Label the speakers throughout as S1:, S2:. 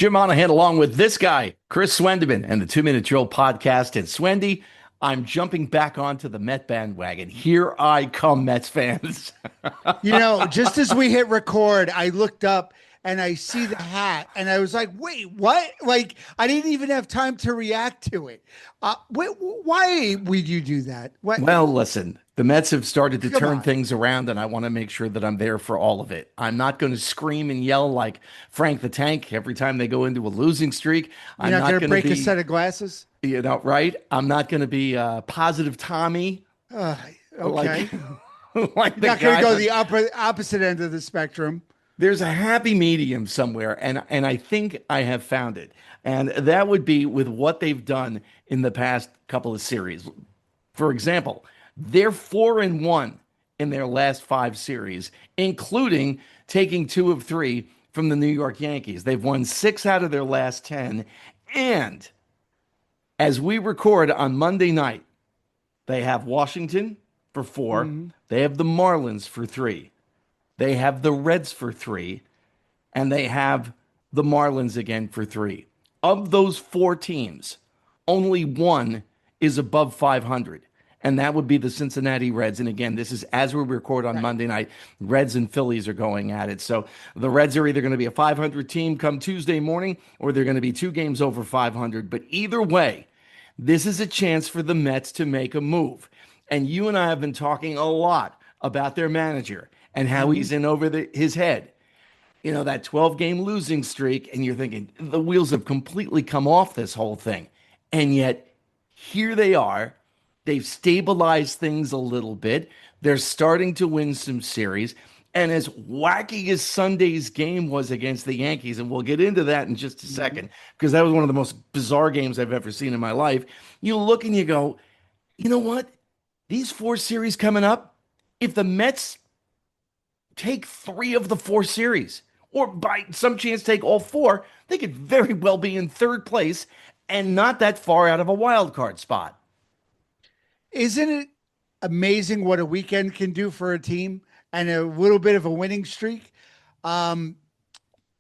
S1: Jim Monaghan along with this guy, Chris Swendeman, and the 2 Minute Drill podcast. And Swendy, I'm jumping back onto the Met bandwagon. Here I come, Mets fans.
S2: Just as we hit record, I looked up and I see the hat and I was like, wait, what? Like, I didn't even have time to react to it. Why would you do that? What?
S1: Well, listen, the Mets have started to
S2: Come
S1: turn
S2: on.
S1: things around, and I want to make sure that I'm there for all of it. I'm not going to scream and yell like Frank the Tank every time they go into a losing streak.
S2: You're
S1: I'm
S2: not
S1: not
S2: going to
S1: going to
S2: break a
S1: be,
S2: set of glasses?
S1: right? I'm not going to be positive Tommy
S2: Uh,
S1: like
S2: okay.
S1: like
S2: You're
S1: the
S2: not going to
S1: guy.
S2: go the opposite end of the spectrum.
S1: There's a happy medium somewhere, and I think I have found it. And that would be with what they've done in the past couple of series. For example, they're 4-1 in their last five series, including taking two of three from the New York Yankees. They've won six out of their last 10. And as we record on Monday night, they have Washington for four,
S2: Mhm.
S1: they have the Marlins for three, they have the Reds for three, and they have the Marlins again for three. Of those four teams, only one is above 500, and that would be the Cincinnati Reds. And again, this is as we record on
S2: Right.
S1: Monday night. Reds and Phillies are going at it. So the Reds are either going to be a 500 team come Tuesday morning, or they're going to be two games over 500. But either way, this is a chance for the Mets to make a move. And you and I have been talking a lot about their manager and how
S2: Mhm.
S1: he's in over his head. That 12-game losing streak, and you're thinking the wheels have completely come off this whole thing. And yet, here they are. They've stabilized things a little bit. They're starting to win some series. And as wacky as Sunday's game was against the Yankees, and we'll get into that in just a
S2: Mhm.
S1: second, because that was one of the most bizarre games I've ever seen in my life. You look and you go, you know what? These four series coming up, if the Mets take three of the four series, or by some chance take all four, they could very well be in third place and not that far out of a wild card spot.
S2: Isn't it amazing what a weekend can do for a team and a little bit of a winning streak? Um,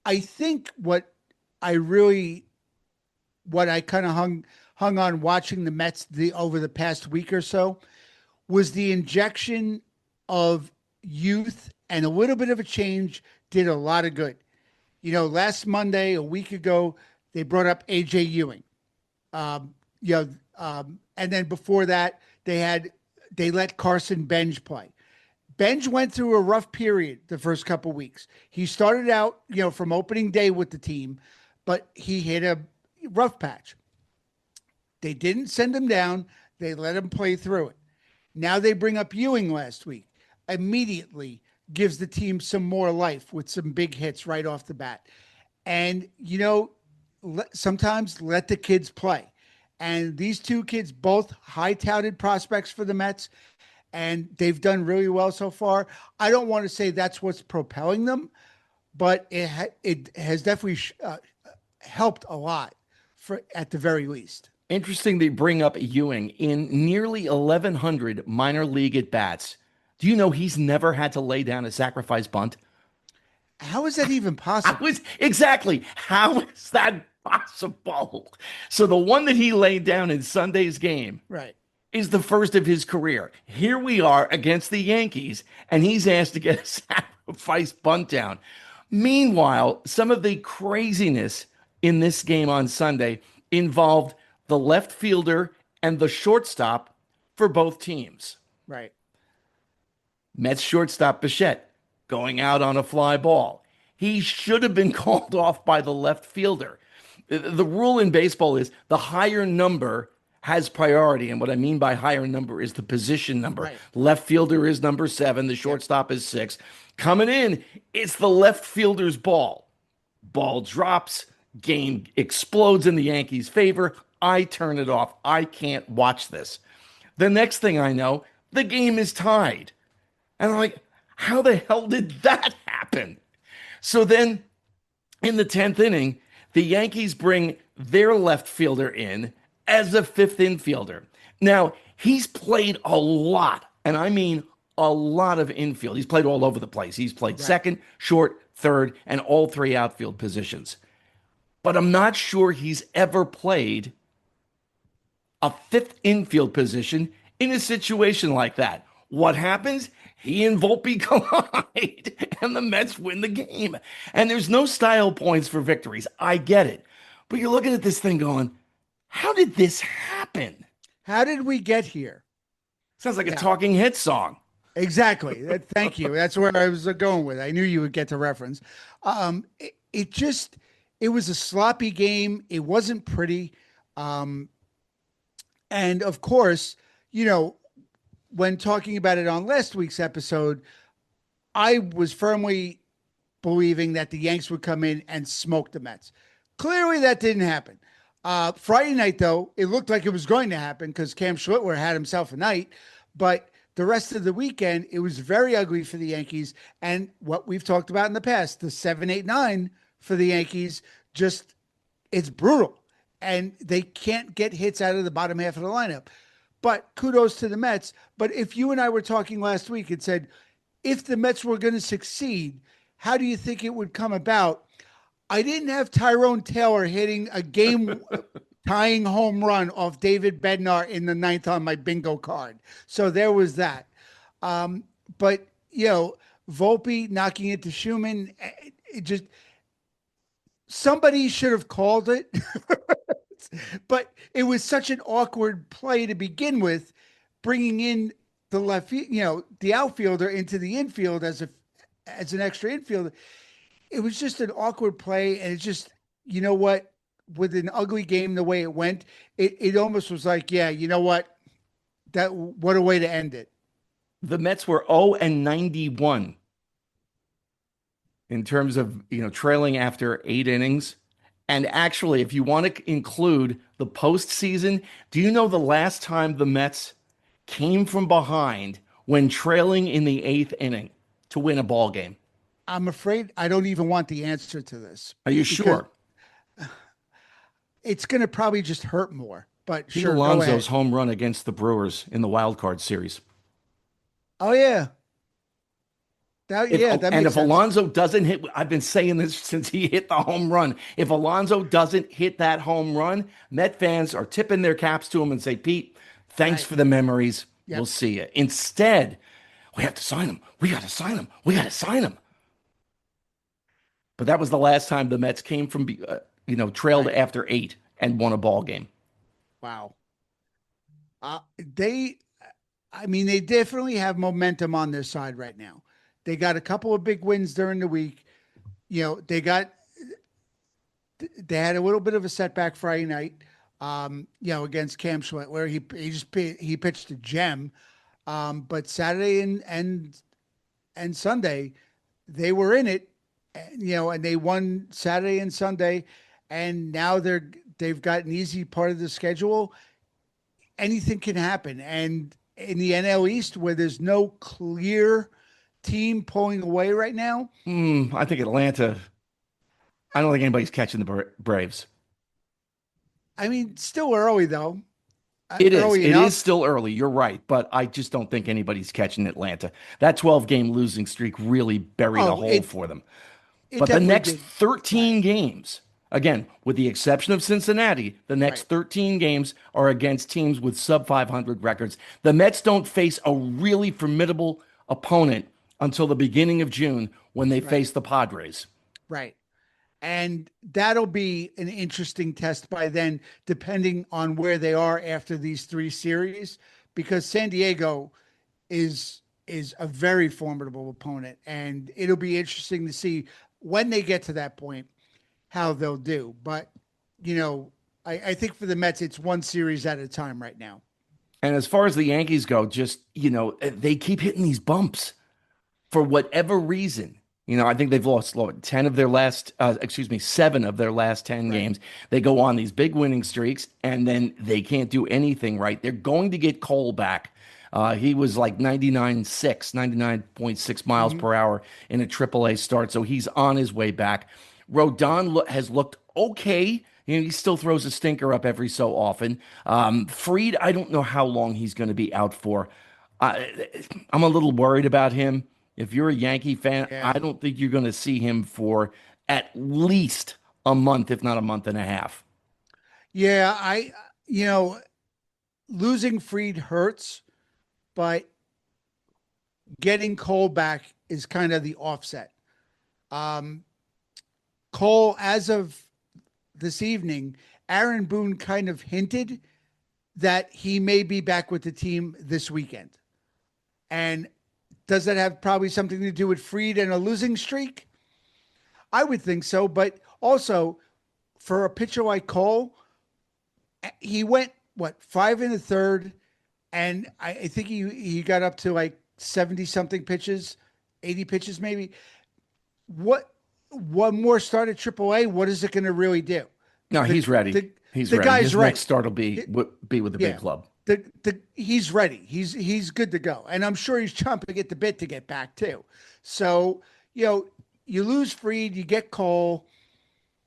S2: I think I really what I kind of hung on watching the Mets over the past week or so was the injection of youth and a little bit of a change did a lot of good. Last Monday, a week ago, they brought up AJ Ewing. Um, you know, and then before that, they let Carson Benj play. Benj went through a rough period the first couple weeks. He started out, from opening day with the team, but he hit a rough patch. They didn't send him down. They let him play through it. Now they bring up Ewing last week. Immediately gives the team some more life with some big hits right off the bat. And, sometimes let the kids play. And these two kids, both high touted prospects for the Mets, and they've done really well so far. I don't want to say that's what's propelling them, but it has definitely helped a lot for at the very least.
S1: Interesting they bring up Ewing in nearly 1,100 minor league at bats. Do you know he's never had to lay down a sacrifice bunt?
S2: How is that even
S1: I
S2: possible?
S1: was exactly how is that possible? So the one that he laid down in Sunday's game
S2: Right.
S1: is the first of his career. Here we are against the Yankees, and he's asked to get a sacrifice bunt down. Meanwhile, some of the craziness in this game on Sunday involved the left fielder and the shortstop for both teams.
S2: Right.
S1: Mets shortstop Bichette going out on a fly ball. He should have been called off by the left fielder. The rule in baseball is the higher number has priority. And what I mean by higher number is the position number.
S2: Right.
S1: Left fielder is number 7, the
S2: Yep.
S1: shortstop is 6. Coming in, it's the left fielder's ball. Ball drops, game explodes in the Yankees' favor. I turn it off. I can't watch this. The next thing I know, the game is tied. And I'm like, how the hell did that happen? So then in the 10th inning, the Yankees bring their left fielder in as a fifth infielder. Now, he's played a lot, and I mean a lot of infield. He's played all over the place. He's played
S2: Right.
S1: second, short, third, and all three outfield positions. but I'm not sure he's ever played a fifth infield position in a situation like that. What happens? He and Volpe collide, and the Mets win the game. And there's no style points for victories. I get it. But you're looking at this thing going, how did this happen?
S2: How did we get here?
S1: Sounds like a
S2: Yeah,
S1: Talking Head song.
S2: exactly. Thank you. That's where I was going with. I knew you would get the reference. It just, it was a sloppy game. It wasn't pretty. Um, and of course, you know, when talking about it on last week's episode, I was firmly believing that the Yanks would come in and smoke the Mets. Clearly, that didn't happen. Friday night, though, it looked like it was going to happen because Cam Schlittler had himself a night. But the rest of the weekend, it was very ugly for the Yankees. And what we've talked about in the past, the 7-8-9 for the Yankees, just it's brutal. And they can't get hits out of the bottom half of the lineup. But kudos to the Mets. But if you and I were talking last week and said, if the Mets were going to succeed, how do you think it would come about? I didn't have Tyrone Taylor hitting a game tying home run off David Bednar in the ninth on my bingo card. So there was that. Um, but, you know, Volpe knocking into Schumann, it just, somebody should have called it. But it was such an awkward play to begin with, bringing in the the outfielder into the infield as an extra infielder. It was just an awkward play, and it just, you know what, with an ugly game the way it went, it almost was like, yeah, you know what, that what a way to end it.
S1: The Mets were 0 and 91 in terms of, trailing after 8 innings. And actually, if you want to include the postseason, do you know the last time the Mets came from behind when trailing in the eighth inning to win a ball game?
S2: I'm afraid I don't even want the answer to this
S1: Are you
S2: because
S1: sure?
S2: it's going to probably just hurt more. But
S1: Pete
S2: sure, go
S1: Alonso's
S2: ahead.
S1: home run against the Brewers in the wild card series.
S2: Oh yeah, that
S1: And
S2: makes
S1: if
S2: sense.
S1: Alonso doesn't hit, I've been saying this since he hit the home run. If Alonso doesn't hit that home run, Met fans are tipping their caps to him and say, Pete, thanks
S2: Right.
S1: for the memories. We'll
S2: Yep.
S1: see you. Instead, we have to sign him. We got to sign him. We got to sign him. But that was the last time the Mets came from, trailed
S2: Right.
S1: after 8 and won a ball game.
S2: Wow. They, I mean, they definitely have momentum on their side right now. They got a couple of big wins during the week. You know, they had a little bit of a setback Friday night. Against Cam Schmidt, where he pitched a gem. But Saturday and Sunday, they were in it. And they won Saturday and Sunday, and now they've got an easy part of the schedule. Anything can happen, and in the NL East, where there's no clear team pulling away right now,
S1: I think Atlanta, I don't think anybody's catching the Braves.
S2: I mean, still early though,
S1: It is.
S2: early
S1: It is
S2: enough.
S1: still early. You're right. But I just don't think anybody's catching Atlanta. That 12-game losing streak really buried a
S2: Oh,
S1: hole for them.
S2: it
S1: But the
S2: definitely
S1: next
S2: did.
S1: 13
S2: Right,
S1: games, again, with the exception of Cincinnati, the next
S2: right,
S1: 13 games are against teams with sub 500 records. The Mets don't face a really formidable opponent until the beginning of June when they
S2: right,
S1: face the Padres.
S2: right. And that'll be an interesting test by then, depending on where they are after these three series, because San Diego is a very formidable opponent, and it'll be interesting to see when they get to that point how they'll do. But I think for the Mets, it's one series at a time right now.
S1: And as far as the Yankees go, just, they keep hitting these bumps for whatever reason. I think they've lost 10 of their last, 7 of their last 10
S2: Right,
S1: games. They go on these big winning streaks and then they can't do anything right. They're going to get Cole back. He was like 99.6 miles
S2: hmm
S1: per hour in a AAA start. So he's on his way back. Has looked okay. He still throws a stinker up every so often. Freed, I don't know how long he's going to be out for. I'm a little worried about him. If you're a Yankee fan, I
S2: yeah,
S1: don't think you're going to see him for at least a month, if not a month and a half.
S2: Yeah, you know, losing Freed hurts, but getting Cole back is kind of the offset. Um, Cole, as of this evening, Aaron Boone kind of hinted that he may be back with the team this weekend. And does that have probably something to do with Freed and a losing streak? I would think so. But also, for a pitcher like Cole, he went, what, five in the third, and I think he got up to like 70 something pitches, 80 pitches maybe. What one more start at AAA? What is it going to really do?
S1: No,
S2: The
S1: he's ready.
S2: the
S1: He's
S2: the
S1: ready.
S2: guy's
S1: His next
S2: ready.
S1: start will be
S2: It-
S1: be with the big
S2: yeah,
S1: club.
S2: the he's ready. He's good to go, and I'm sure he's chomping at the bit to get back too. So you lose Freed, you get Cole.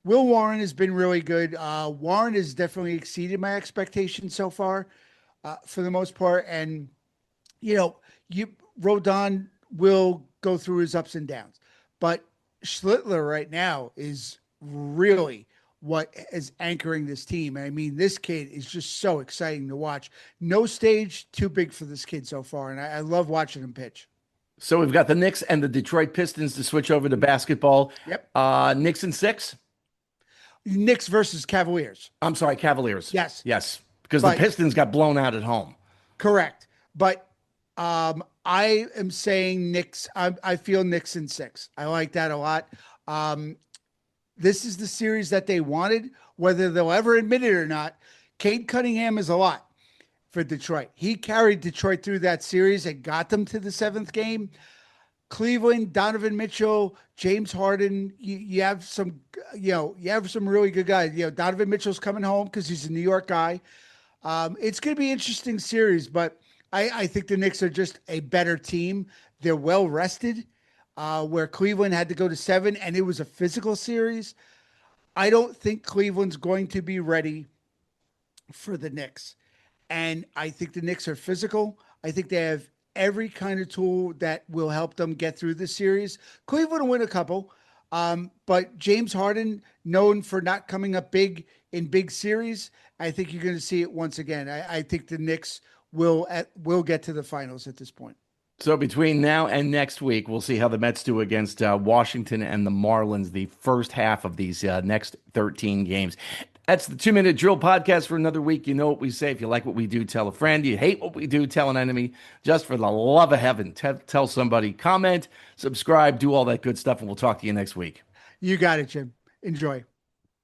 S2: Will Warren has been really good. Warren has definitely exceeded my expectations so far, for the most part. And you know, you Rodon will go through his ups and downs, but Schlittler right now is really what is anchoring this team. I mean, this kid is just so exciting to watch. No stage too big for this kid so far, and I love watching him pitch.
S1: So we've got the Knicks and the Detroit Pistons to switch over to basketball.
S2: Yep.
S1: Knicks in six.
S2: Knicks versus Cavaliers.
S1: I'm sorry, Cavaliers.
S2: Yes,
S1: Yes, because the
S2: but
S1: Pistons got blown out at home.
S2: correct. But I am saying Knicks. I feel Knicks in six. I like that a lot. This is the series that they wanted, whether they'll ever admit it or not. Cade Cunningham is a lot for Detroit. He carried Detroit through that series and got them to the seventh game. Cleveland, Donovan Mitchell, James Harden. You have some, you have some really good guys. Donovan Mitchell's coming home because he's a New York guy. It's going to be an interesting series, but I think the Knicks are just a better team. They're well rested, where Cleveland had to go to seven, and it was a physical series. I don't think Cleveland's going to be ready for the Knicks. And I think the Knicks are physical. I think they have every kind of tool that will help them get through this series. Cleveland will win a couple, but James Harden, known for not coming up big in big series, I think you're going to see it once again. I think the Knicks will get to the finals at this point.
S1: So between now and next week, we'll see how the Mets do against Washington and the Marlins, the first half of these next 13 games. That's the 2 Minute Drill podcast for another week. You know what we say. If you like what we do, tell a friend. You hate what we do, tell an enemy. Just for the love of heaven, tell somebody. Comment, subscribe, do all that good stuff, and we'll talk to you next week.
S2: You got it, Jim. Enjoy.